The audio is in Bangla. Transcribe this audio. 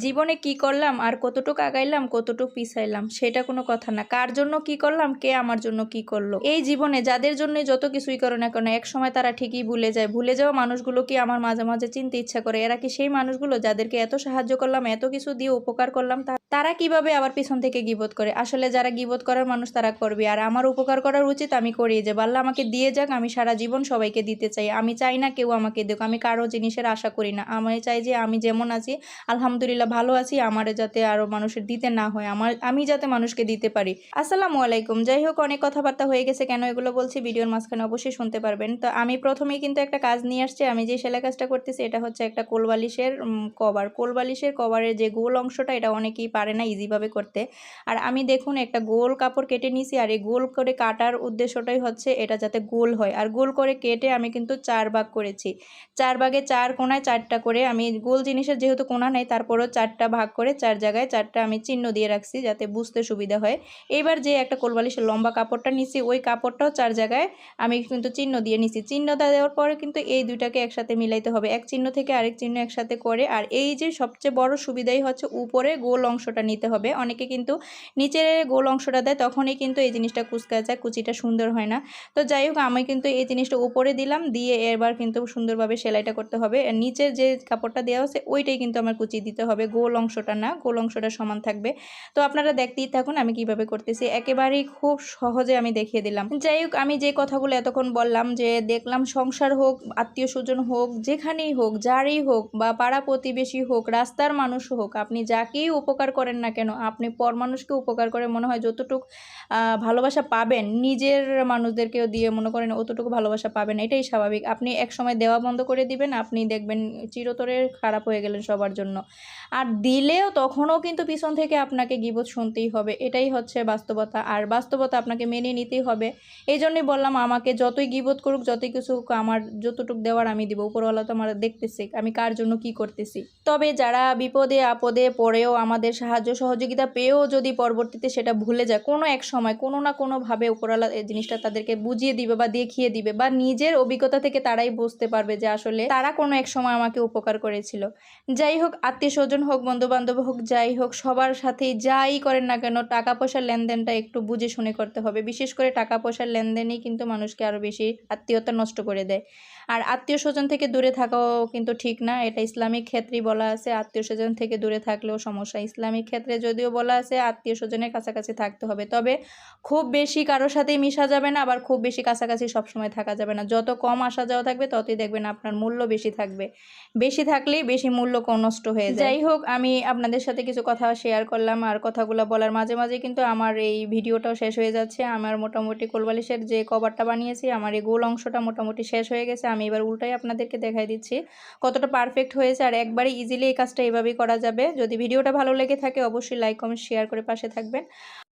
জীবনে কি করলাম আর কতটুকু আগাইলাম কতটুকু পিছাইলাম সেটা কোনো কথা না। কার জন্য কি করলাম, কে আমার জন্য কি করলো। এই জীবনে যাদের জন্য যত কিছুই করো না কেন, এক সময় তারা ঠিকই ভুলে যায়। ভুলে যাওয়া মানুষগুলো কি আমার মাঝে মাঝে চিনতে ইচ্ছা করে, এরা কি সেই মানুষগুলো যাদেরকে এত সাহায্য করলাম, এত কিছু দিয়ে উপকার করলাম, তারা কিভাবে আবার পিছন থেকে গিবত করে। আসলে যারা গিবত করার মানুষ তারা করবে, আর আমার উপকার করার উচিত আমি করি। যে বাল্লা আমাকে দিয়ে যাক, আমি সারা জীবন সবাইকে দিতে চাই। আমি চাই না কেউ আমাকে দেখ, আমি কারো জিনিসের আশা করি না। আমি চাই যে আমি যেমন আছি আলহামদুলিল্লাহ ভালো আছি, আমারে যাতে আরো মানুষের দিতে না হয়, আমি যাতে মানুষকে দিতে পারি। আসসালামু আলাইকুম। যাই হোক, অনেক কথাবার্তা হয়ে গেছে, কেন এগুলো বলছি ভিডিওর মাঝখানে অবশ্যই শুনতে পারবেন। তো আমি প্রথমেই কিন্তু একটা কাজ নিয়ে আসছি। আমি যে সেলাই কাজটা করতেছি এটা হচ্ছে একটা কোলবালিশের কভার। কোলবালিশের কভারের যে গোল অংশটা, এটা অনেকেই পারে না ইজিভাবে করতে। আর আমি দেখুন একটা গোল কাপড় কেটে নিয়েছি, আর এই গোল করে কাটার উদ্দেশ্যটাই হচ্ছে এটা যাতে গোল হয়। আর গোল করে কেটে আমি কিন্তু 4 ভাগ করেছি। 4 ভাগে 4 কোণায় 4টা করে, আমি গোল জিনিসের যেহেতু কোণা নেই তারপরেও 4টা ভাগ করে 4 জায়গায় 4টা আমি চিহ্ন দিয়ে রাখছি যাতে বুঝতে সুবিধা হয়। এইবার যে একটা কোলবালিশের লম্বা কাপড়টা নিছি, ওই কাপড়টাও 4 জায়গায় আমি কিন্তু চিহ্ন দিয়ে নিছি। চিহ্নটা দেওয়ার পরে কিন্তু এই দুইটাকে একসাথে মিলাইতে হবে, এক চিহ্ন থেকে আরেক চিহ্ন একসাথে করে। আর এই যে সবচেয়ে বড় সুবিধাই হচ্ছে উপরে গোল অংশটা নিতে হবে। অনেকে কিন্তু নিচের গোল অংশটা দেয়, তখনই কিন্তু এই জিনিসটা কুঁচকা যায়, কুচিটা সুন্দর হয় না। তো যাই হোক, আমি কিন্তু এই জিনিসটা উপরে দিলাম, দিয়ে এবার কিন্তু সুন্দরভাবে সেলাইটা করতে হবে। আর নিচের যে কাপড়টা দেওয়া আছে ওইটাই কিন্তু আমার কুচি দিতে হবে, গোল অংশটা না, গোল অংশটা সমান থাকবে। তো আপনারা দেখতেই থাকুন আমি কিভাবে করতেছি, একেবারেই খুব সহজে আমি দেখিয়ে দিলাম। যাই হোক, আমি যে কথাগুলো এতক্ষণ বললাম, যে দেখলাম সংসার হোক, আত্মীয় স্বজন হোক, যেখানেই হোক, যারই হোক, বা পাড়া প্রতিবেশী হোক, রাস্তার মানুষ হোক, আপনি যাকেই উপকার করেন না কেন, আপনি পর মানুষকে উপকার করে মনে হয় যতটুকু ভালোবাসা পাবেন, নিজের মানুষদেরকেও দিয়ে মনে করেন অতটুকু ভালোবাসা পাবেন। এটাই স্বাভাবিক। আপনি একসময় দেওয়া বন্ধ করে দিবেন, আপনি দেখবেন চিরতরে খারাপ হয়ে গেলেন সবার জন্য। আর দিলেও তখনও কিন্তু পিছন থেকে আপনাকে গিবত শুনতেই হবে, এটাই হচ্ছে বাস্তবতা। আর বাস্তবতা আপনাকে মেনে নিতেই হবে। এই জন্যই বললাম, আমাকে যতই গিবত করুক, যতই কিছু হোক, আমার যতটুকু দেওয়ার আমি দিব। উপরওয়ালা তো আমার দেখতেছে আমি কার জন্য কি করতেছি। তবে যারা বিপদে আপদে পড়েও আমাদের সাহায্য সহযোগিতা পেয়েও যদি পরবর্তীতে সেটা ভুলে যায়, কোনো এক সময় কোনো না কোনোভাবে উপরওয়ালা এই জিনিসটা তাদেরকে বুঝিয়ে দিবে বা দেখিয়ে দিবে, বা নিজের অভিজ্ঞতা থেকে তারাই বুঝতে পারবে যে আসলে তারা কোনো এক সময় আমাকে উপকার করেছিল। যাই হোক, আত্মীয় স্বজন হোক, বন্ধু বান্ধব হোক, যাই হোক, সবার সাথেই যাই করেন না কেন, টাকা পয়সার লেনদেনটা একটু বুঝে শুনে করতে হবে। বিশেষ করে টাকা পয়সার লেনদেনই কিন্তু মানুষকে আরো বেশি আত্মীয়তা নষ্ট করে দেয়। আর আত্মীয় স্বজন থেকে দূরে থাকাও কিন্তু ঠিক না, এটা ইসলামিক ক্ষেত্রেই বলা আছে। আত্মীয় স্বজন থেকে দূরে থাকলেও সমস্যা। ইসলামিক ক্ষেত্রে যদিও বলা আছে আত্মীয় স্বজনের কাছাকাছি থাকতে হবে, তবে খুব বেশি কারোর সাথেই মিশা যাবে না, আবার খুব বেশি কাছাকাছি সবসময় থাকা যাবে না। যত কম আসা যাওয়া থাকবে ততই দেখবেন আপনার মূল্য বেশি থাকবে। বেশি থাকলেই বেশি মূল্য নষ্ট হয়ে যায়। যাই হোক, আমি আপনাদের সাথে কিছু কথা শেয়ার করলাম, আর কথাগুলো বলার মাঝে মাঝে কিন্তু আমার এই ভিডিওটাও শেষ হয়ে যাচ্ছে। আমার মোটামুটি কোলবালিশের যে কভারটা বানিয়েছি, আমার এই গোল অংশটা মোটামুটি শেষ হয়ে গেছে। আমি এবার উল্টাই আপনাদেরকে দেখাই দিচ্ছি কতটা পারফেক্ট হয়েছে। আর একবারে ইজিলি এই কাজটা এভাবেই করা যাবে। যদি ভিডিওটা ভালো লেগে থাকে অবশ্যই লাইক কমেন্ট শেয়ার করে পাশে থাকবেন।